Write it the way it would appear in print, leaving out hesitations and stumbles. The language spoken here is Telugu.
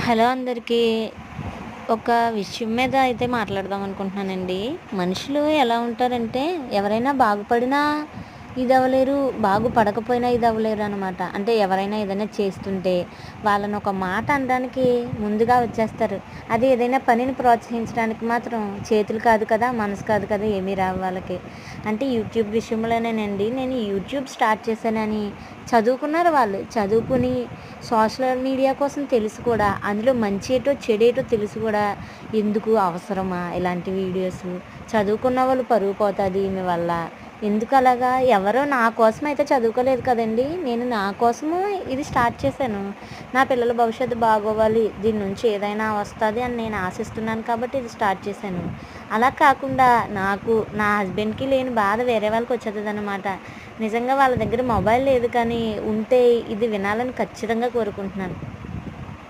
హలో అందరికీ. ఒక విషయం మీద అయితే మాట్లాడదాం అనుకుంటున్నానండి. మనుషులు ఎలా ఉంటారంటే ఎవరైనా బాగుపడినా ఇదవ్వలేరు, బాగుపడకపోయినా ఇదవ్వలేరు అనమాట. అంటే ఎవరైనా ఏదైనా చేస్తుంటే వాళ్ళని ఒక మాట అనడానికి ముందుగా వచ్చేస్తారు. అది ఏదైనా పనిని ప్రోత్సహించడానికి మాత్రం చేతులు కాదు కదా, మనసు కాదు కదా ఏమీ రావు వాళ్ళకి. అంటే యూట్యూబ్ విషయంలోనేనండి. నేను యూట్యూబ్ స్టార్ట్ చేశానని చదువుకున్నారు వాళ్ళు. చదువుకుని సోషల్ మీడియా కోసం తెలుసు కూడా, అందులో మంచి ఏటో చెడేటో తెలుసు కూడా, ఎందుకు అవసరమా ఇలాంటి వీడియోస్, చదువుకున్న వాళ్ళు పరువు పోతుంది ఈమె వల్ల, ఎందుకు అలాగా, ఎవరో నా కోసం అయితే చదువుకోలేదు కదండి, నేను నా కోసము ఇది స్టార్ట్ చేశాను. నా పిల్లల భవిష్యత్తు బాగోవాలి, దీని నుంచి ఏదైనా వస్తుంది అని నేను ఆశిస్తున్నాను కాబట్టి ఇది స్టార్ట్ చేశాను. అలా కాకుండా నాకు నా హస్బెండ్కి లేని బాధ వేరే వాళ్ళకి వచ్చేది అనమాట. నిజంగా వాళ్ళ దగ్గర మొబైల్ లేదు కానీ ఉంటే ఇది వినాలని ఖచ్చితంగా కోరుకుంటున్నాను.